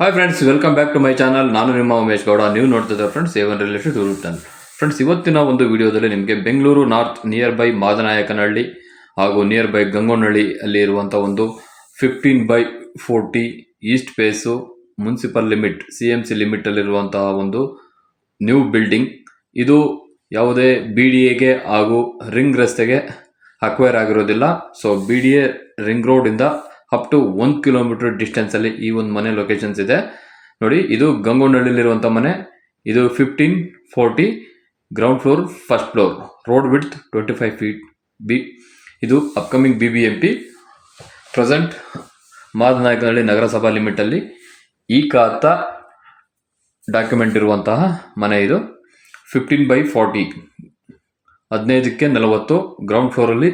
Hi friends, welcome back to my channel. ನಾನು ನಿಮ್ಮ ಉಮೇಶ್ ಗೌಡ. ನೀವು ನೋಡ್ತಿದ್ದೆ friends A1 Real Estate YouTube channel. Friends, ಇವತ್ತಿನ ಒಂದು ವಿಡಿಯೋದಲ್ಲಿ ನಿಮಗೆ Bengaluru north nearby Madanayakanahalli ಹಾಗೂ ನಿಯರ್ ಬೈ ಗಂಗೋನಹಳ್ಳಿ ಅಲ್ಲಿ ಇರುವಂಥ ಒಂದು 15/40 east face municipal limit CMC ಲಿಮಿಟಲ್ಲಿರುವಂತಹ ಒಂದು ನ್ಯೂ ಬಿಲ್ಡಿಂಗ್. ಇದು ಯಾವುದೇ BDAಗೆ ಹಾಗೂ ರಿಂಗ್ ರಸ್ತೆಗೆ ಅಕ್ವೈರ್ ಆಗಿರೋದಿಲ್ಲ. ಸೊ BDA ರಿಂಗ್ ರೋಡಿಂದ ಅಪ್ ಟು 1 ಕಿಲೋಮೀಟರ್ ಡಿಸ್ಟೆನ್ಸಲ್ಲಿ ಈ ಒಂದು ಮನೆ ಲೊಕೇಶನ್ಸ್ ಇದೆ. ನೋಡಿ, ಇದು ಗಂಗೋನಹಳ್ಳಿಲಿರುವಂಥ ಮನೆ. ಇದು 1540 ground floor, first floor, road width 25 feet ಇದು ಅಪ್ಕಮಿಂಗ್ BBMP. ಪ್ರೆಸೆಂಟ್ ಮಾದನಾಯಕನಹಳ್ಳಿ ನಗರಸಭಾ ಲಿಮಿಟಲ್ಲಿ ಈ ಖಾತ ಡಾಕ್ಯುಮೆಂಟ್ ಇರುವಂತಹ ಮನೆ. ಇದು 15/40, 15ಕ್ಕೆ 40, ಗ್ರೌಂಡ್ ಫ್ಲೋರಲ್ಲಿ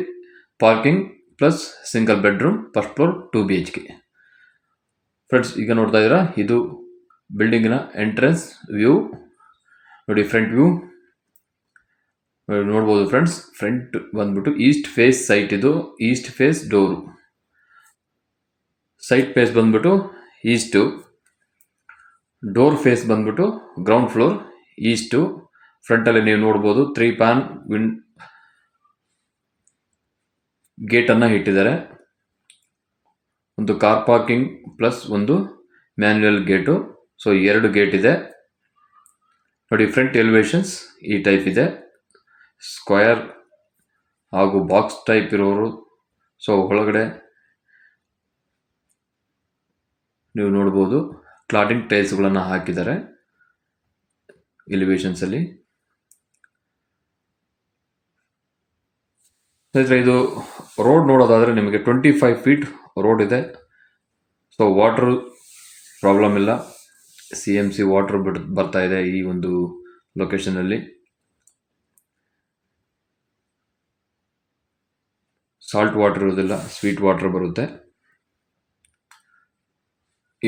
parking plus single bedroom, first floor 2 BHK. Friends, ಈಗ ನೋಡ್ತಾ ಇದ್ದೀರಾ, ಇದು ಬಿಲ್ಡಿಂಗಿನ ಎಂಟ್ರೆನ್ಸ್ ವ್ಯೂ. ನೋಡಿ, ಫ್ರಂಟ್ ವ್ಯೂ ನೋಡ್ಬೋದು ಫ್ರೆಂಡ್ಸ್. ಫ್ರಂಟ್ ಬಂದ್ಬಿಟ್ಟು ಈಸ್ಟ್ ಫೇಸ್ ಸೈಟ್. ಇದು east face door. Site face ಬಂದ್ಬಿಟ್ಟು ಈಸ್ಟು, ಡೋರ್ ಫೇಸ್ ಬಂದ್ಬಿಟ್ಟು ಗ್ರೌಂಡ್ ಫ್ಲೋರ್ ಈಸ್ಟು. ಫ್ರಂಟಲ್ಲಿ ನೀವು ನೋಡ್ಬೋದು 3 ಪ್ಯಾನ್ ಗೇಟನ್ನು ಇಟ್ಟಿದ್ದಾರೆ. ಒಂದು ಕಾರ್ ಪಾರ್ಕಿಂಗ್ ಪ್ಲಸ್ ಒಂದು ಮ್ಯಾನ್ಯುಯಲ್ ಗೇಟು. ಸೊ 2 ಗೇಟ್ ಇದೆ. ನೋಡಿ, ಫ್ರಂಟ್ ಎಲಿವೇಶನ್ಸ್ ಈ ಟೈಪ್ ಇದೆ, ಸ್ಕ್ವಯರ್ ಹಾಗೂ ಬಾಕ್ಸ್ ಟೈಪ್ ಇರೋರು. ಸೊ ಒಳಗಡೆ ನೀವು ನೋಡ್ಬೋದು ಕ್ಲಾಡಿಂಗ್ ಟೈಲ್ಸ್ಗಳನ್ನು ಹಾಕಿದ್ದಾರೆ ಎಲಿವೇಶನ್ಸಲ್ಲಿ. ಸ್ನೇಹಿತರೆ, ಇದು ರೋಡ್ ನೋಡೋದಾದರೆ ನಿಮಗೆ 25 ಫೀಟ್ ರೋಡ್ ಇದೆ. ಸೊ ವಾಟರ್ ಪ್ರಾಬ್ಲಮ್ ಇಲ್ಲ. CMC ವಾಟರ್ ಬರ್ತಾ ಇದೆ ಈ ಒಂದು ಲೊಕೇಶನಲ್ಲಿ. ಸಾಲ್ಟ್ ವಾಟರ್ ಇರೋದಿಲ್ಲ, ಸ್ವೀಟ್ ವಾಟರ್ ಬರುತ್ತೆ.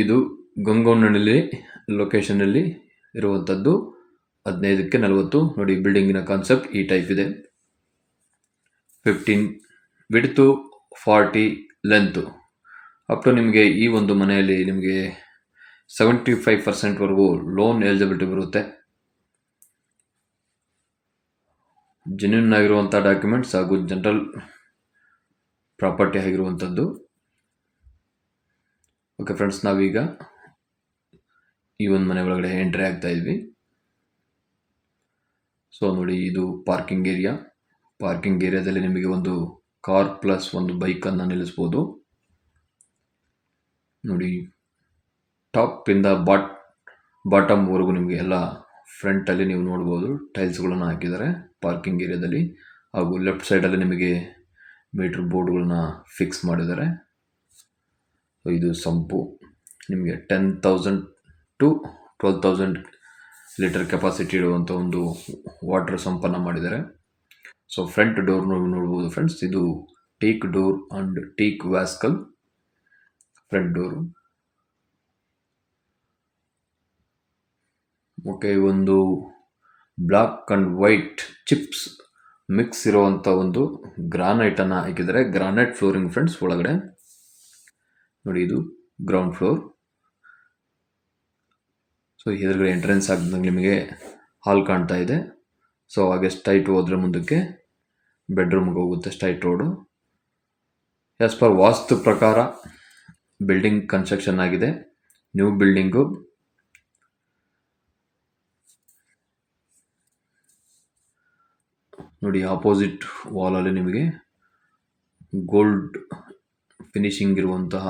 ಇದು ಗಂಗೋನಹಳ್ಳಿ ಲೊಕೇಶನಲ್ಲಿ ಇರುವಂಥದ್ದು. 15ಕ್ಕೆ 40. ನೋಡಿ, ಬಿಲ್ಡಿಂಗಿನ ಕಾನ್ಸೆಪ್ಟ್ ಈ ಟೈಪ್ ಇದೆ. 15 ವಿಡ್ತು, 40 ಲೆಂತು. ಅಪ್ ಟು ನಿಮಗೆ ಈ ಒಂದು ಮನೆಯಲ್ಲಿ ನಿಮಗೆ 75% ಲೋನ್ ಎಲಿಜಿಬಿಲಿಟಿ ಬರುತ್ತೆ. ಜೆನ್ಯೂನ್ ಆಗಿರುವಂಥ ಡಾಕ್ಯುಮೆಂಟ್ಸ್ ಹಾಗೂ ಜನರಲ್ ಪ್ರಾಪರ್ಟಿ ಆಗಿರುವಂಥದ್ದು. ಓಕೆ ಫ್ರೆಂಡ್ಸ್, ನಾವೀಗ ಈ ಒಂದು ಮನೆ ಒಳಗಡೆ ಎಂಟ್ರಿ ಆಗ್ತಾ ಇದ್ವಿ. ಸೊ ನೋಡಿ, ಇದು ಪಾರ್ಕಿಂಗ್ ಏರಿಯಾ. ಪಾರ್ಕಿಂಗ್ ಏರಿಯಾದಲ್ಲಿ ನಿಮಗೆ ಒಂದು ಕಾರ್ ಪ್ಲಸ್ ಒಂದು ಬೈಕನ್ನು ನಿಲ್ಲಿಸ್ಬೋದು. ನೋಡಿ, ಟಾಪಿಂದ ಬಾಟಮ್ವರೆಗೂ ನಿಮಗೆ ಎಲ್ಲ ಫ್ರಂಟಲ್ಲಿ ನೀವು ನೋಡ್ಬೋದು ಟೈಲ್ಸ್ಗಳನ್ನು ಹಾಕಿದ್ದಾರೆ ಪಾರ್ಕಿಂಗ್ ಏರಿಯಾದಲ್ಲಿ. ಹಾಗೂ ಲೆಫ್ಟ್ ಸೈಡಲ್ಲಿ ನಿಮಗೆ ಮೀಟ್ರ್ ಬೋರ್ಡ್ಗಳನ್ನ ಫಿಕ್ಸ್ ಮಾಡಿದ್ದಾರೆ. ಇದು ಸಂಪು. ನಿಮಗೆ 10,000 to 12,000 ಲೀಟರ್ ಕೆಪಾಸಿಟಿ ಇರುವಂಥ ಒಂದು ವಾಟರ್ ಸಂಪನ್ನು ಮಾಡಿದ್ದಾರೆ. ಸೊ ಫ್ರಂಟ್ ಡೋರ್ ನೋಡ್ಬೋದು ಫ್ರೆಂಡ್ಸ್. ಇದು ಟೀಕ್ ಡೋರ್ ಅಂಡ್ ಟೀಕ್ ವ್ಯಾಸ್ಕಲ್ ಫ್ರಂಟ್ ಡೋರು. ಓಕೆ, ಒಂದು black and white chips mix ಇರುವಂಥ ಒಂದು ಗ್ರಾನೈಟನ್ನು ಹಾಕಿದ್ದಾರೆ. ಗ್ರಾನೈಟ್ ಫ್ಲೋರಿಂಗ್ ಫ್ರೆಂಡ್ಸ್ ಒಳಗಡೆ. ನೋಡಿ, ಇದು ಗ್ರೌಂಡ್ ಫ್ಲೋರ್. ಸೊ ಎದುರುಗಡೆ ಎಂಟ್ರೆನ್ಸ್ ಆಗಿದ್ದಂಗೆ ನಿಮಗೆ ಹಾಲ್ ಕಾಣ್ತಾ ಇದೆ. ಸೊ ಹಾಗೆ ಸ್ಟ್ರೈಟ್ ಹೋದರೆ ಮುಂದಕ್ಕೆ ಬೆಡ್ರೂಮ್ಗೆ ಹೋಗುತ್ತೆ ಸ್ಟ್ರೈಟ್ ರೋಡು. ಆ್ಯಸ್ ಪರ್ ವಾಸ್ತು ಪ್ರಕಾರ ಬಿಲ್ಡಿಂಗ್ ಕನ್ಸ್ಟ್ರಕ್ಷನ್ ಆಗಿದೆ, ನ್ಯೂ ಬಿಲ್ಡಿಂಗು. ನೋಡಿ, ಆಪೋಸಿಟ್ ವಾಲಲ್ಲಿ ನಿಮಗೆ ಗೋಲ್ಡ್ ಫಿನಿಶಿಂಗ್ ಇರುವಂತಹ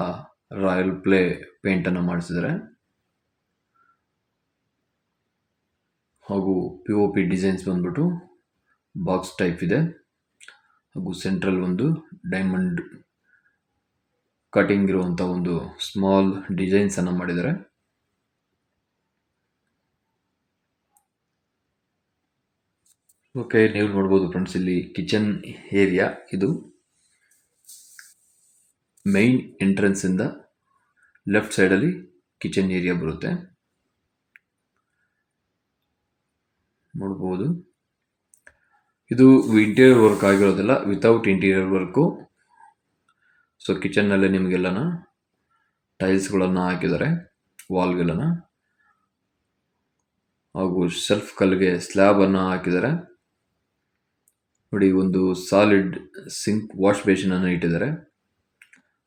ರಾಯಲ್ ಪ್ಲೇ ಪೇಂಟನ್ನು ಮಾಡಿಸಿದ್ದಾರೆ. ಹಾಗೂ POP ಡಿಸೈನ್ಸ್ ಬಂದ್ಬಿಟ್ಟು ಬಾಕ್ಸ್ ಟೈಪ್ ಇದೆ. ಹಾಗೂ ಸೆಂಟ್ರಲ್ ಒಂದು ಡೈಮಂಡ್ ಕಟಿಂಗ್ ಇರುವಂಥ ಒಂದು ಸ್ಮಾಲ್ ಡಿಸೈನ್ಸನ್ನು ಮಾಡಿದ್ದಾರೆ. ಓಕೆ, ನೀವು ನೋಡ್ಬೋದು ಫ್ರೆಂಡ್ಸ್, ಇಲ್ಲಿ ಕಿಚನ್ ಏರಿಯಾ. ಇದು ಮೈನ್ ಎಂಟ್ರೆನ್ಸಿಂದ ಲೆಫ್ಟ್ ಸೈಡಲ್ಲಿ ಕಿಚನ್ ಏರಿಯಾ ಬರುತ್ತೆ, ನೋಡ್ಬೋದು. ಇದು ಇಂಟೀರಿಯರ್ ವರ್ಕ್ ಆಗಿರೋದಿಲ್ಲ, ವಿತೌಟ್ ಇಂಟೀರಿಯರ್ ವರ್ಕು. ಸೊ ಕಿಚನ್ನಲ್ಲಿ ನಿಮಗೆಲ್ಲನ ಟೈಲ್ಸ್ಗಳನ್ನು ಹಾಕಿದ್ದಾರೆ. ವಾಲ್ಗೆಲ್ಲ ಹಾಗೂ ಶೆಲ್ಫ್ ಕಲ್ಗೆ ಸ್ಲ್ಯಾಬನ್ನು ಹಾಕಿದ್ದಾರೆ. ನೋಡಿ, ಒಂದು ಸಾಲಿಡ್ ಸಿಂಕ್ ವಾಶ್ ಬೇಸಿನನ್ನು ಇಟ್ಟಿದ್ದಾರೆ.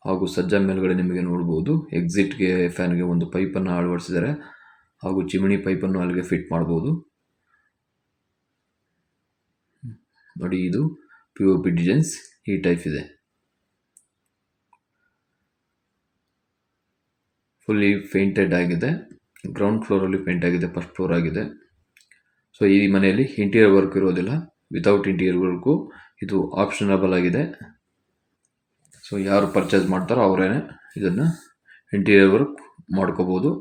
ಹಾಗೂ ಸಜ್ಜಾ ಮೇಲ್ಗಡೆ ನಿಮಗೆ ನೋಡ್ಬೋದು ಎಕ್ಸಿಟ್ಗೆ ಫ್ಯಾನ್ಗೆ ಒಂದು ಪೈಪನ್ನು ಅಳವಡಿಸಿದ್ದಾರೆ. ಹಾಗೂ ಚಿಮಣಿ ಪೈಪನ್ನು ಅಲ್ಲಿಗೆ ಫಿಟ್ ಮಾಡ್ಬೋದು. ನೋಡಿ, ಇದು POP ಡಿಸೈನ್ಸ್ ಈ ಟೈಪ್ ಇದೆ. ಫುಲ್ಲಿ ಪೇಂಟೆಡ್ ಆಗಿದೆ. ಗ್ರೌಂಡ್ ಫ್ಲೋರಲ್ಲಿ ಪೇಂಟ್ ಆಗಿದೆ, ಫಸ್ಟ್ ಫ್ಲೋರ್ ಆಗಿದೆ. ಸೊ ಈ ಮನೆಯಲ್ಲಿ ಇಂಟೀರಿಯರ್ ವರ್ಕ್ ಇರೋದಿಲ್ಲ, ವಿತೌಟ್ ಇಂಟೀರಿಯರ್ ವರ್ಕು. ಇದು ಆಪ್ಷನಬಲ್ ಆಗಿದೆ. ಸೊ ಯಾರು ಪರ್ಚೇಸ್ ಮಾಡ್ತಾರೋ ಅವರೇನೆ ಇದನ್ನು ಇಂಟೀರಿಯರ್ ವರ್ಕ್ ಮಾಡ್ಕೋಬೋದು.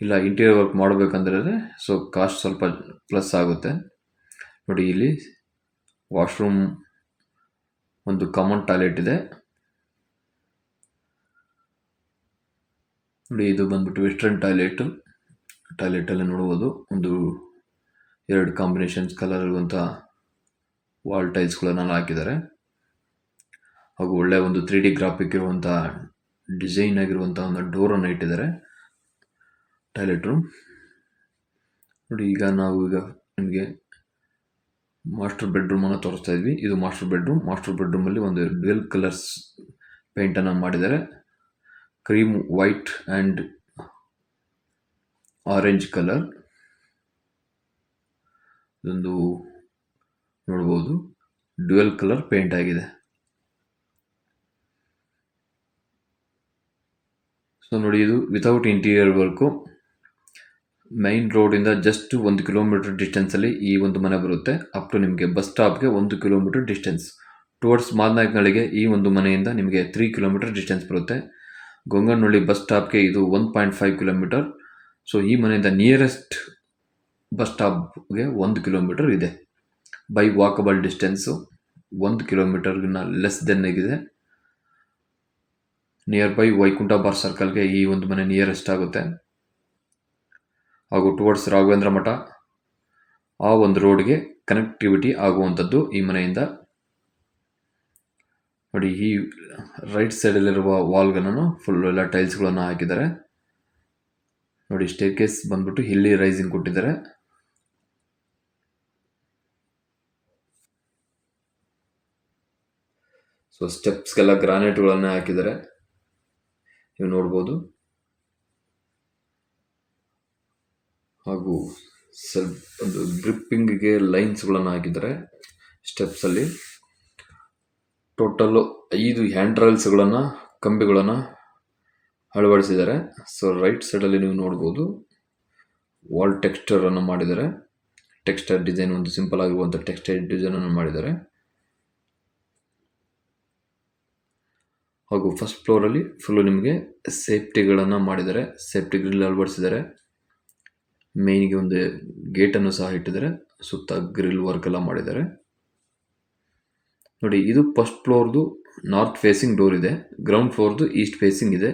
ಇಲ್ಲ ಇಂಟೀರಿಯರ್ ವರ್ಕ್ ಮಾಡಬೇಕಂದ್ರೆ ಸೊ ಕಾಸ್ಟ್ ಸ್ವಲ್ಪ ಪ್ಲಸ್ ಆಗುತ್ತೆ. ನೋಡಿ, ಇಲ್ಲಿ ವಾಶ್ರೂಮ್, ಒಂದು ಕಾಮನ್ ಟಾಯ್ಲೆಟ್ ಇದೆ. ನೋಡಿ, ಇದು ಬಂದ್ಬಿಟ್ಟು ವೆಸ್ಟರ್ನ್ ಟಾಯ್ಲೆಟಲ್ಲಿ ನೋಡ್ಬೋದು ಒಂದು 2 ಕಾಂಬಿನೇಷನ್ಸ್ ಕಲರ್ ಇರುವಂಥ ವಾಲ್ ಟೈಲ್ಸ್ಗಳನ್ನು ಹಾಕಿದ್ದಾರೆ. ಹಾಗೂ ಒಳ್ಳೆಯ ಒಂದು 3D ಗ್ರಾಫಿಕ್ ಇರುವಂಥ ಡಿಸೈನ್ ಆಗಿರುವಂಥ ಒಂದು ಡೋರನ್ನು ಇಟ್ಟಿದ್ದಾರೆ ಟಾಯ್ಲೆಟ್ ರೂಮ್. ನೋಡಿ, ಈಗ ನಿಮಗೆ ಮಾಸ್ಟರ್ ಬೆಡ್ರೂಮನ್ನು ತೋರಿಸ್ತಾ ಇದ್ವಿ. ಇದು ಮಾಸ್ಟರ್ ಬೆಡ್ರೂಮಲ್ಲಿ ಒಂದು ಡ್ಯುಯಲ್ ಕಲರ್ಸ್ ಪೇಂಟನ್ನು ಮಾಡಿದ್ದಾರೆ. Cream white and orange colour. ಇದೊಂದು ನೋಡ್ಬೋದು ಡ್ಯುಯಲ್ ಕಲರ್ ಪೇಂಟ್ ಆಗಿದೆ. ಸೊ ನೋಡಿ, ಇದು ವಿತೌಟ್ ಇಂಟೀರಿಯರ್ ವರ್ಕು. ಮೈನ್ ರೋಡಿಂದ ಜಸ್ಟ್ 1 ಕಿಲೋಮೀಟರ್ ಡಿಸ್ಟೆನ್ಸಲ್ಲಿ ಈ ಒಂದು ಮನೆ ಬರುತ್ತೆ. ಅಪ್ ಟು ನಿಮಗೆ ಬಸ್ ಸ್ಟಾಪ್ಗೆ 1 ಕಿಲೋಮೀಟರ್ ಡಿಸ್ಟೆನ್ಸ್. ಟುವರ್ಡ್ಸ್ ಮಾದನಾಯಕನಹಳ್ಳಿಗೆ ಈ ಒಂದು ಮನೆಯಿಂದ ನಿಮಗೆ 3 ಕಿಲೋಮೀಟರ್ ಡಿಸ್ಟೆನ್ಸ್ ಬರುತ್ತೆ. ಗೊಂಗನಹಳ್ಳಿ ಬಸ್ ಸ್ಟಾಪ್ಗೆ ಇದು 1.5 ಕಿಲೋಮೀಟರ್. ಸೊ ಈ ಮನೆಯಿಂದ ನಿಯರೆಸ್ಟ್ ಬಸ್ ಸ್ಟಾಪ್ಗೆ 1 ಕಿಲೋಮೀಟರ್ ಇದೆ. ಬೈ ವಾಕಬಲ್ ಡಿಸ್ಟೆನ್ಸು 1 ಕಿಲೋಮೀಟರ್ಗಿನ್ನ ಲೆಸ್ ದೆನ್ ಆಗಿದೆ. ನಿಯರ್ ಬೈ ವೈಕುಂಠ ಬಾರ್ ಸರ್ಕಲ್ಗೆ ಈ ಒಂದು ಮನೆ ನಿಯರೆಸ್ಟ್ ಆಗುತ್ತೆ. ಹಾಗೂ ಟುವರ್ಡ್ಸ್ ರಾಘವೇಂದ್ರ ಮಠ ಆ ಒಂದು ರೋಡ್ಗೆ ಕನೆಕ್ಟಿವಿಟಿ ಆಗುವಂಥದ್ದು ಈ ಮನೆಯಿಂದ. ನೋಡಿ, ಈ ರೈಟ್ ಸೈಡಲ್ಲಿರುವ ವಾಲ್ಗಳನ್ನು ಫುಲ್ ಎಲ್ಲ ಟೈಲ್ಸ್ಗಳನ್ನು ಹಾಕಿದ್ದಾರೆ. ನೋಡಿ, ಸ್ಟೇರ್ಕೇಸ್ ಬಂದ್ಬಿಟ್ಟು ಹಿಲ್ಲಿ ರೈಸಿಂಗ್ ಕೊಟ್ಟಿದ್ದಾರೆ. ಸೊ ಸ್ಟೆಪ್ಸ್ಗೆಲ್ಲ ಗ್ರಾನೈಟ್ಗಳನ್ನು ಹಾಕಿದ್ದಾರೆ, ನೀವು ನೋಡ್ಬೋದು. ಹಾಗೂ ಸ್ವಲ್ಪ ಒಂದು ಗ್ರಿಪ್ಪಿಂಗ್ಗೆ ಲೈನ್ಸ್ಗಳನ್ನು ಹಾಕಿದ್ದಾರೆ ಸ್ಟೆಪ್ಸಲ್ಲಿ. ಟೋಟಲ್ಲು 5 ಹ್ಯಾಂಡ್ ರೈಲ್ಸ್ಗಳನ್ನು, ಕಂಬಿಗಳನ್ನು ಅಳವಡಿಸಿದ್ದಾರೆ. ಸೊ ರೈಟ್ ಸೈಡಲ್ಲಿ ನೀವು ನೋಡ್ಬೋದು ವಾಲ್ ಟೆಕ್ಸ್ಚರನ್ನು ಮಾಡಿದ್ದಾರೆ. ಟೆಕ್ಸ್ಚರ್ ಡಿಸೈನ್, ಒಂದು ಸಿಂಪಲ್ ಆಗಿರುವಂಥ ಟೆಕ್ಸ್ಚರ್ ಡಿಸೈನನ್ನು ಮಾಡಿದ್ದಾರೆ. ಹಾಗೂ ಫಸ್ಟ್ ಫ್ಲೋರಲ್ಲಿ ಫುಲ್ಲು ನಿಮಗೆ ಸೇಫ್ಟಿಗಳನ್ನು ಮಾಡಿದ್ದಾರೆ. ಸೇಫ್ಟಿ ಗ್ರಿಲ್ ಅಳವಡಿಸಿದ್ದಾರೆ. ಮೇಯ್ನಿಗೆ ಒಂದು ಗೇಟನ್ನು ಸಹ ಇಟ್ಟಿದ್ದಾರೆ. ಸುತ್ತ ಗ್ರಿಲ್ ವರ್ಕ್ ಎಲ್ಲ ಮಾಡಿದ್ದಾರೆ. ನೋಡಿ, ಇದು ಫಸ್ಟ್ ಫ್ಲೋರ್ದು ನಾರ್ತ್ ಫೇಸಿಂಗ್ ಡೋರ್ ಇದೆ. ಗ್ರೌಂಡ್ ಫ್ಲೋರ್ದು ಈಸ್ಟ್ ಫೇಸಿಂಗ್ ಇದೆ.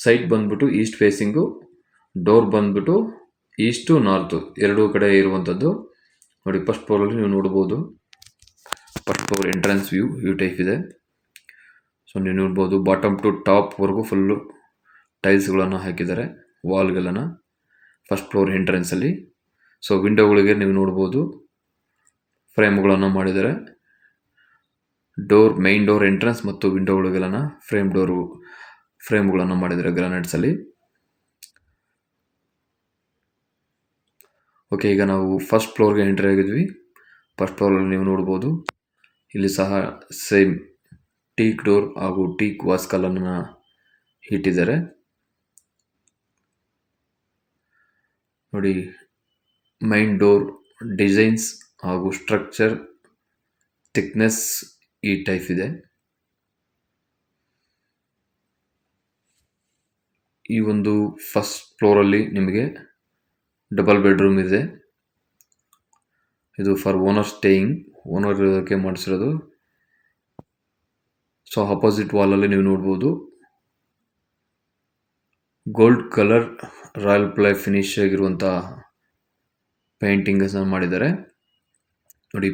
ಸೈಡ್ ಬಂದ್ಬಿಟ್ಟು ಈಸ್ಟ್ ಫೇಸಿಂಗು, ಡೋರ್ ಬಂದ್ಬಿಟ್ಟು ಈಸ್ಟು ನಾರ್ತು ಎರಡೂ ಕಡೆ ಇರುವಂಥದ್ದು. ನೋಡಿ, ಫಸ್ಟ್ ಫ್ಲೋರಲ್ಲಿ ನೀವು ನೋಡ್ಬೋದು first floor entrance view type ಇದೆ. ಸೊ ನೀವು ನೋಡ್ಬೋದು ಬಾಟಮ್ ಟು ಟಾಪ್ವರೆಗೂ ಫುಲ್ಲು ಟೈಲ್ಸ್ಗಳನ್ನು ಹಾಕಿದ್ದಾರೆ ವಾಲ್ಗಳನ್ನು ಫಸ್ಟ್ ಫ್ಲೋರ್ ಎಂಟ್ರೆನ್ಸಲ್ಲಿ. ಸೊ ವಿಂಡೋಗಳಿಗೆ ನೀವು ನೋಡ್ಬೋದು ಫ್ರೇಮ್ಗಳನ್ನು ಮಾಡಿದ್ದಾರೆ. ಮೈನ್ ಡೋರ್ ಎಂಟ್ರೆನ್ಸ್ ಮತ್ತು ವಿಂಡೋಗಳಿಗೆಲ್ಲ ಫ್ರೇಮ್ಗಳನ್ನು ಮಾಡಿದ್ದಾರೆ ಗ್ರಾನೈಟ್ಸಲ್ಲಿ. ಓಕೆ, ಈಗ ನಾವು ಫಸ್ಟ್ ಫ್ಲೋರ್ಗೆ ಎಂಟ್ರಿ ಆಗಿದ್ವಿ. ಫಸ್ಟ್ ಫ್ಲೋರಲ್ಲಿ ನೀವು ನೋಡ್ಬೋದು ಇಲ್ಲಿ ಸಹ ಸೇಮ್ ಟೀಕ್ ಡೋರ್ ಹಾಗೂ ಟೀಕ್ ವಾಸ್ಕಲನ್ನು ಇಟ್ಟಿದ್ದಾರೆ. ನೋಡಿ, ಮೈನ್ ಡೋರ್ ಡಿಸೈನ್ಸ್ ಹಾಗೂ ಸ್ಟ್ರಕ್ಚರ್ ಥಿಕ್ನೆಸ್ ಈ ಟೈಪ್ ಇದೆ. ಈ ಒಂದು ಫಸ್ಟ್ ಫ್ಲೋರಲ್ಲಿ ನಿಮಗೆ ಡಬಲ್ ಬೆಡ್ರೂಮ್ ಇದೆ. ಇದು ಫಾರ್ ಓನರ್ ಸ್ಟೇಯಿಂಗ್, ಓನರ್ ಇರೋದಕ್ಕೆ ಮಾಡಿಸಿರೋದು. ಸೊ ಅಪೋಸಿಟ್ ವಾಲಲ್ಲಿ ನೀವು ನೋಡ್ಬೋದು gold colour royal ply finish ಆಗಿರುವಂಥ ಪೇಂಟಿಂಗ್ಸ್ ಮಾಡಿದ್ದಾರೆ. ನೋಡಿ,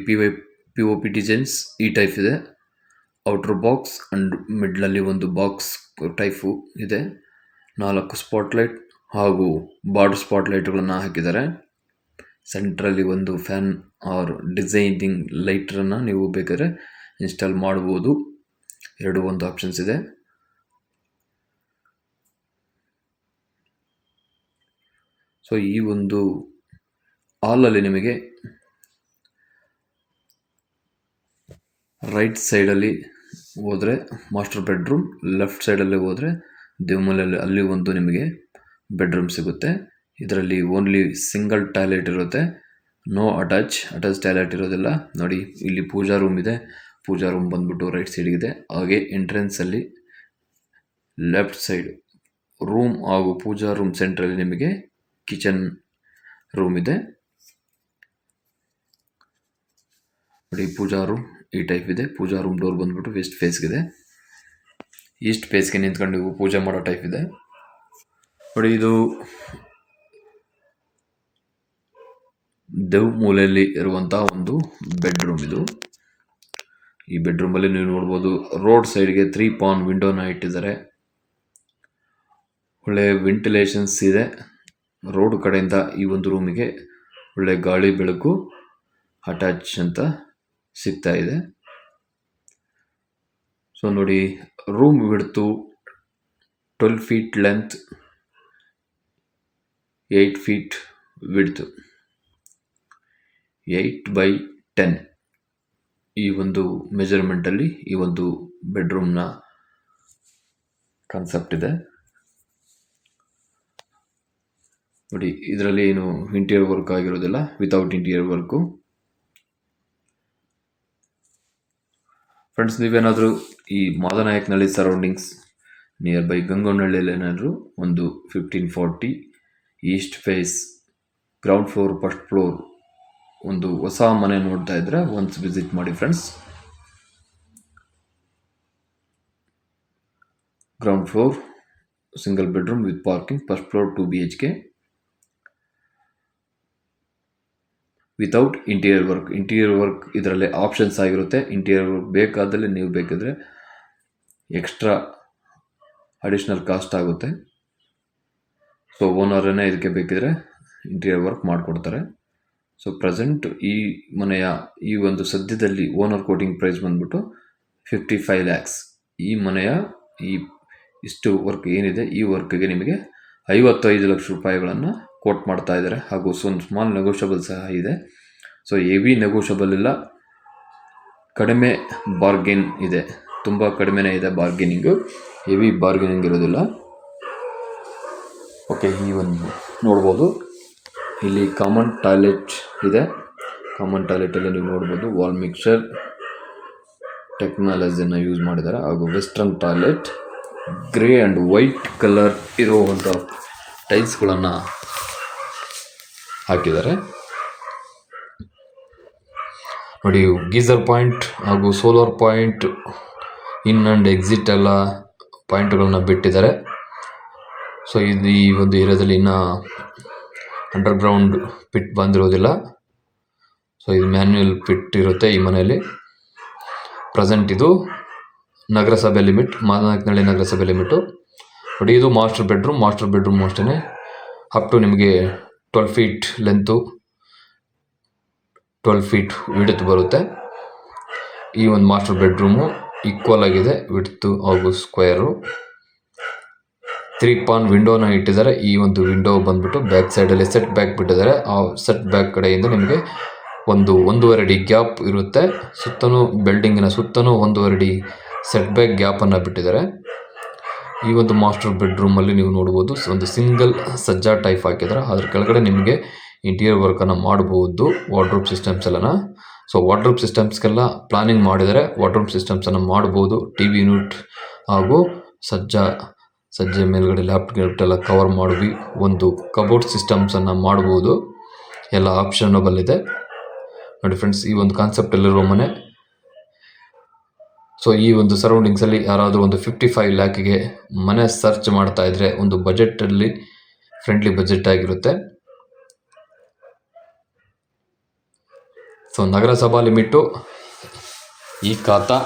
POP ಡಿಸೈನ್ಸ್ ಈ ಟೈಪ್ ಇದೆ. ಔಟರ್ ಬಾಕ್ಸ್ ಅಂಡ್ ಮಿಡ್ಲಲ್ಲಿ ಒಂದು ಬಾಕ್ಸ್ ಟೈಪು ಇದೆ. 4 ಸ್ಪಾಟ್ಲೈಟ್ ಹಾಗೂ ಬಾರ್ಡರ್ ಸ್ಪಾಟ್ ಲೈಟ್ಗಳನ್ನು ಹಾಕಿದ್ದಾರೆ. ಸೆಂಟ್ರಲ್ಲಿ ಒಂದು ಫ್ಯಾನ್ ಆರ್ ಡಿಸೈನಿಂಗ್ ಲೈಟ್ರನ್ನು ನೀವು ಬೇಕಾದರೆ ಇನ್ಸ್ಟಾಲ್ ಮಾಡ್ಬೋದು. ಒಂದು ಆಪ್ಷನ್ಸ್ ಇದೆ. ಸೊ ಈ ಒಂದು ಹಾಲಲ್ಲಿ ನಿಮಗೆ ರೈಟ್ ಸೈಡಲ್ಲಿ ಹೋದರೆ ಮಾಸ್ಟರ್ ಬೆಡ್ರೂಮ್, ಲೆಫ್ಟ್ ಸೈಡಲ್ಲಿ ಹೋದರೆ ದೇವಮೂಲೆಯಲ್ಲಿ ಅಲ್ಲಿ ಒಂದು ನಿಮಗೆ ಬೆಡ್ರೂಮ್ ಸಿಗುತ್ತೆ. ಇದರಲ್ಲಿ ಓನ್ಲಿ ಸಿಂಗಲ್ ಟಾಯ್ಲೆಟ್ ಇರುತ್ತೆ, ನೋ ಅಟ್ಯಾಚ್ ಟಾಯ್ಲೆಟ್ ಇರೋದಿಲ್ಲ. ನೋಡಿ, ಇಲ್ಲಿ ಪೂಜಾ ರೂಮ್ ಇದೆ. ಪೂಜಾ ರೂಮ್ ಬಂದ್ಬಿಟ್ಟು ರೈಟ್ ಸೈಡ್ಗಿದೆ. ಹಾಗೆ ಎಂಟ್ರೆನ್ಸಲ್ಲಿ ಲೆಫ್ಟ್ ಸೈಡ್ ರೂಮ್ ಹಾಗೂ ಪೂಜಾ ರೂಮ್ ಸೆಂಟ್ರಲ್ಲಿ ನಿಮಗೆ ಕಿಚನ್ ರೂಮ್ ಇದೆ. ನೋಡಿ, ಪೂಜಾ ರೂಮ್ ಈ ಟೈಪ್ ಇದೆ. ಪೂಜಾ ರೂಮ್ ಡೋರ್ ಬಂದ್ಬಿಟ್ಟು ವೆಸ್ಟ್ ಫೇಸ್ಗಿದೆ. ಈಸ್ಟ್ ಫೇಸ್ಗೆ ನಿಂತ್ಕೊಂಡು ನೀವು ಪೂಜೆ ಮಾಡೋ ಟೈಪ್ ಇದೆ. ನೋಡಿ, ಇದು ದೇವ್ ಮೂಲೆಯಲ್ಲಿ ಇರುವಂತಹ ಒಂದು ಬೆಡ್ರೂಮ್. ಇದು ಈ ಬೆಡ್ರೂಮಲ್ಲಿ ನೀವು ನೋಡ್ಬೋದು, ರೋಡ್ ಸೈಡ್ಗೆ 3 ಪಾನ್ ವಿಂಡೋನ ಇಟ್ಟಿದ್ದಾರೆ. ಒಳ್ಳೆ ವೆಂಟಿಲೇಷನ್ಸ್ ಇದೆ. ರೋಡ್ ಕಡೆಯಿಂದ ಈ ಒಂದು ರೂಮಿಗೆ ಒಳ್ಳೆ ಗಾಳಿ ಬೆಳಕು ಅಟ್ಯಾಚ್ ಅಂತ ಸಿಗ್ತಾ ಇದೆ. ಸೊ ನೋಡಿ, room width 12 feet length, 8 feet width, 8x10 ಈ ಒಂದು ಮೆಜರ್ಮೆಂಟಲ್ಲಿ ಈ ಒಂದು ಬೆಡ್ರೂಮ್ನ ಕಾನ್ಸೆಪ್ಟ್ ಇದೆ. ನೋಡಿ, ಇದರಲ್ಲಿ ಏನು ಇಂಟೀರಿಯರ್ ವರ್ಕ್ ಆಗಿರೋದಿಲ್ಲ, ವಿತೌಟ್ ಇಂಟೀರಿಯರ್ ವರ್ಕು. ಫ್ರೆಂಡ್ಸ್, ನೀವೇನಾದರೂ ಈ ಮಾದನಾಯಕನಹಳ್ಳಿ ಸರೌಂಡಿಂಗ್ಸ್ ನಿಯರ್ ಬೈ ಗಂಗೋನಹಳ್ಳಿಯಲ್ಲಿ ಏನಾದರೂ ಒಂದು 1540 east face ground floor first floor ಒಂದು ಹೊಸ ಮನೆ ನೋಡ್ತಾ ಇದ್ರೆ ಒನ್ಸ್ ವಿಸಿಟ್ ಮಾಡಿ friends. Ground floor single bedroom with parking, first floor 2 BHK without interior work. Interior work ಇದರಲ್ಲಿ ಆಪ್ಷನ್ಸ್ ಆಗಿರುತ್ತೆ. ಇಂಟೀರಿಯರ್ ವರ್ಕ್ ಬೇಕಾದಲ್ಲಿ ನೀವು ಬೇಕಿದ್ರೆ ಎಕ್ಸ್ಟ್ರಾ ಅಡಿಷ್ನಲ್ ಕಾಸ್ಟ್ ಆಗುತ್ತೆ. ಸೊ ಓನರನ್ನೇ ಇದಕ್ಕೆ ಬೇಕಿದ್ರೆ ಇಂಟೀರಿಯರ್ ವರ್ಕ್ ಮಾಡಿಕೊಡ್ತಾರೆ. ಸೊ ಪ್ರೆಸೆಂಟ್ ಈ ಮನೆಯ ಈ ಒಂದು ಸದ್ಯದಲ್ಲಿ ಓನರ್ ಕೋಟಿಂಗ್ ಪ್ರೈಸ್ ಬಂದ್ಬಿಟ್ಟು 55 lakhs. ಈ ಮನೆಯ ಇಷ್ಟು ವರ್ಕ್ ಏನಿದೆ, ಈ ವರ್ಕ್ಗೆ ನಿಮಗೆ 55 ಲಕ್ಷ ರೂಪಾಯಿಗಳನ್ನು ಕೋಟ್ ಮಾಡ್ತಾ ಇದ್ದಾರೆ. ಹಾಗೂ ಒಂದು ಸ್ಮಾಲ್ ನೆಗೋಷಿಯಬಲ್ ಸಹ ಇದೆ. ಸೊ ಹೆವಿ ನೆಗೋಷಿಯಬಲ್ ಇಲ್ಲ, ಕಡಿಮೆ ಬಾರ್ಗೇನ್ ಇದೆ. ತುಂಬ ಕಡಿಮೆನೇ ಇದೆ ಬಾರ್ಗೇನಿಂಗು, ಹೆವಿ ಬಾರ್ಗೇನಿಂಗ್ ಇರೋದಿಲ್ಲ. ಓಕೆ, ಈ ಒಂದು ನೋಡ್ಬೋದು, ಇಲ್ಲಿ ಕಾಮನ್ ಟಾಯ್ಲೆಟ್ ಇದೆ. ಕಾಮನ್ ಟಾಯ್ಲೆಟಲ್ಲಿ ನೀವು ನೋಡ್ಬೋದು ವಾಲ್ ಮಿಕ್ಸರ್ ಟೆಕ್ನಾಲಜಿಯನ್ನು ಯೂಸ್ ಮಾಡಿದ್ದಾರೆ. ಹಾಗೂ western toilet, grey and white colour ಇರುವಂಥ ಟೈಲ್ಸ್ಗಳನ್ನು ಹಾಕಿದ್ದಾರೆ. ನೋಡಿ, ಗೀಸರ್ ಪಾಯಿಂಟ್ ಹಾಗೂ solar point, in and exit ಎಲ್ಲ ಪಾಯಿಂಟ್ಗಳನ್ನ ಬಿಟ್ಟಿದ್ದಾರೆ. ಸೊ ಇದು ಈ ಒಂದು ಏರಿಯಾದಲ್ಲಿ ಇನ್ನೂ ಅಂಡರ್ಗ್ರೌಂಡ್ ಪಿಟ್ ಬಂದಿರೋದಿಲ್ಲ. ಸೊ ಇದು ಮ್ಯಾನ್ಯುಯಲ್ ಪಿಟ್ ಇರುತ್ತೆ ಈ ಮನೆಯಲ್ಲಿ. ಪ್ರೆಸೆಂಟ್ ಇದು ನಗರಸಭೆ ಲಿಮಿಟ್, ಮಾದನಾಯಕನಹಳ್ಳಿ ನಗರಸಭೆ ಲಿಮಿಟು. ನೋಡಿ, ಇದು ಮಾಸ್ಟರ್ ಬೆಡ್ರೂಮ್ ಅಷ್ಟೇ. ಅಪ್ ಟು ನಿಮಗೆ 12 ಫೀಟ್ ಲೆಂತು, 12 ಫೀಟ್ ವಿಡ್ತ್ ಬರುತ್ತೆ. ಈ ಒಂದು ಮಾಸ್ಟರ್ ಬೆಡ್ರೂಮು ಈಕ್ವಲ್ ಆಗಿದೆ ವಿಡ್ತು ಹಾಗೂ ಸ್ಕ್ವೇರು. 3 ಪಾನ್ ವಿಂಡೋನ ಇಟ್ಟಿದ್ದಾರೆ. ಈ ಒಂದು ವಿಂಡೋ ಬಂದ್ಬಿಟ್ಟು ಬ್ಯಾಕ್ ಸೈಡಲ್ಲಿ ಸೆಟ್ ಬ್ಯಾಕ್ ಬಿಟ್ಟಿದ್ದಾರೆ. ಆ ಸೆಟ್ ಬ್ಯಾಕ್ ಕಡೆಯಿಂದ ನಿಮಗೆ 1.5 ಅಡಿ ಗ್ಯಾಪ್ ಇರುತ್ತೆ. ಸುತ್ತಲೂ ಬಿಲ್ಡಿಂಗಿನ ಸುತ್ತಲೂ 1.5 ಅಡಿ ಸೆಟ್ ಬ್ಯಾಕ್ ಗ್ಯಾಪನ್ನು ಬಿಟ್ಟಿದ್ದಾರೆ. ಈ ಒಂದು ಮಾಸ್ಟರ್ ಬೆಡ್ರೂಮಲ್ಲಿ ನೀವು ನೋಡ್ಬೋದು, ಒಂದು ಸಿಂಗಲ್ ಸಜ್ಜಾ ಟೈಪ್ ಹಾಕಿದ್ದಾರೆ. ಅದ್ರ ಕೆಳಗಡೆ ನಿಮಗೆ ಇಂಟೀರಿಯರ್ ವರ್ಕನ್ನು ಮಾಡ್ಬೋದು, ವಾರ್ಡ್ರೋಬ್ ಸಿಸ್ಟಮ್ಸ್ ಎಲ್ಲನ. ಸೊ ವಾರ್ಡ್ರೋಬ್ ಸಿಸ್ಟಮ್ಸ್ಗೆಲ್ಲ ಪ್ಲಾನಿಂಗ್ ಮಾಡಿದರೆ ವಾರ್ಡ್ರೋಬ್ ಸಿಸ್ಟಮ್ಸನ್ನು ಮಾಡ್ಬೋದು. TV ಯೂನಿಟ್ ಹಾಗೂ ಸಜ್ಜೆ ಮೇಲ್ಗಡೆ ಲ್ಯಾಪ್ಟಾಪ್ ಎಲ್ಲ ಕವರ್ ಮಾಡಿ ಒಂದು ಕಬೋರ್ಡ್ ಸಿಸ್ಟಮ್ಸನ್ನು ಮಾಡ್ಬೋದು. ಎಲ್ಲ ಆಪ್ಷನಬಲ್ ಇದೆ. ನೋಡಿ ಫ್ರೆಂಡ್ಸ್, ಈ ಒಂದು ಕಾನ್ಸೆಪ್ಟಲ್ಲಿರುವ ಮನೆ. ಸೊ ಈ ಒಂದು ಸರೌಂಡಿಂಗ್ಸಲ್ಲಿ ಯಾರಾದರೂ ಒಂದು 55 ಲ್ಯಾಕಿಗೆ ಮನೆ ಸರ್ಚ್ ಮಾಡ್ತಾ ಇದ್ದರೆ ಒಂದು ಬಜೆಟಲ್ಲಿ ಫ್ರೆಂಡ್ಲಿ ಬಜೆಟ್ ಆಗಿರುತ್ತೆ. ಸೊ ನಗರಸಭಾ ಲಿಮಿಟು, ಈ ಖಾತಾ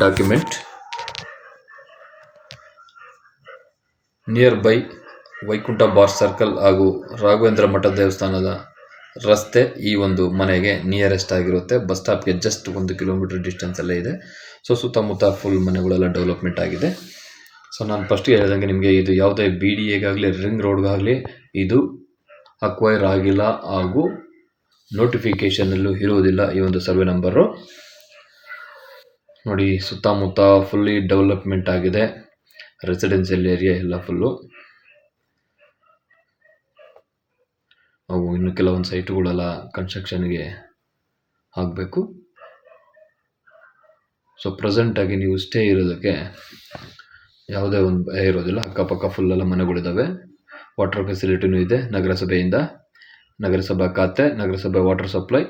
document near by Vaikuntha bar circle ಹಾಗೂ ರಾಘವೇಂದ್ರ ಮಠ ದೇವಸ್ಥಾನದ ರಸ್ತೆ ಈ ಒಂದು ಮನೆಗೆ ನಿಯರೆಸ್ಟ್ ಆಗಿರುತ್ತೆ. ಬಸ್ ಸ್ಟಾಪ್ಗೆ ಜಸ್ಟ್ 1 ಕಿಲೋಮೀಟರ್ ಡಿಸ್ಟೆನ್ಸಲ್ಲೇ ಇದೆ. ಸೊ ಸುತ್ತಮುತ್ತ ಫುಲ್ ಮನೆಗಳೆಲ್ಲ ಡೆವಲಪ್ಮೆಂಟ್ ಆಗಿದೆ. ಸೊ ನಾನು ಫಸ್ಟ್ಗೆ ಹೇಳಿದಂಗೆ ನಿಮಗೆ ಇದು ಯಾವುದೇ BDAಗಾಗಲಿ ರಿಂಗ್ ರೋಡ್ಗಾಗಲಿ ಇದು ಅಕ್ವೈರ್ ಆಗಿಲ್ಲ ಹಾಗೂ ನೋಟಿಫಿಕೇಷನಲ್ಲೂ ಇರುವುದಿಲ್ಲ ಈ ಒಂದು ಸರ್ವೆ ನಂಬರು. ನೋಡಿ, ಸುತ್ತಮುತ್ತ ಫುಲ್ಲಿ ಡೆವಲಪ್ಮೆಂಟ್ ಆಗಿದೆ. ರೆಸಿಡೆನ್ಷಿಯಲ್ ಏರಿಯಾ ಎಲ್ಲ ಫುಲ್ಲು. ಅವು ಇನ್ನು ಕೆಲವೊಂದು ಸೈಟುಗಳೆಲ್ಲ ಕನ್ಸ್ಟ್ರಕ್ಷನ್ಗೆ ಆಗಬೇಕು. ಸೊ ಪ್ರೆಸೆಂಟಾಗಿ ನೀವು ಸ್ಟೇ ಇರೋದಕ್ಕೆ ಯಾವುದೇ ಒಂದು ಭಯ ಇರೋದಿಲ್ಲ. ಅಕ್ಕಪಕ್ಕ ಫುಲ್ಲೆಲ್ಲ ಮನೆಗಳಿದ್ದಾವೆ. ವಾಟರ್ ಫೆಸಿಲಿಟಿನೂ ಇದೆ ನಗರಸಭೆಯಿಂದ. ನಗರಸಭಾ ಖಾತೆ, ನಗರಸಭೆ ವಾಟರ್ ಸಪ್ಲೈ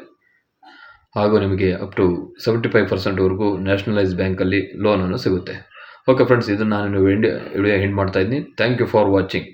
ಹಾಗೂ ನಿಮಗೆ ಅಪ್ ಟು 75% ನ್ಯಾಷನಲೈಸ್ ಬ್ಯಾಂಕಲ್ಲಿ ಲೋನನ್ನು ಸಿಗುತ್ತೆ. ಓಕೆ ಫ್ರೆಂಡ್ಸ್, ಇದನ್ನು ನಾನು ವಿಡಿಯೋ ಎಂಡ್ ಮಾಡ್ತಾ ಇದ್ದೀನಿ. Thank you for watching.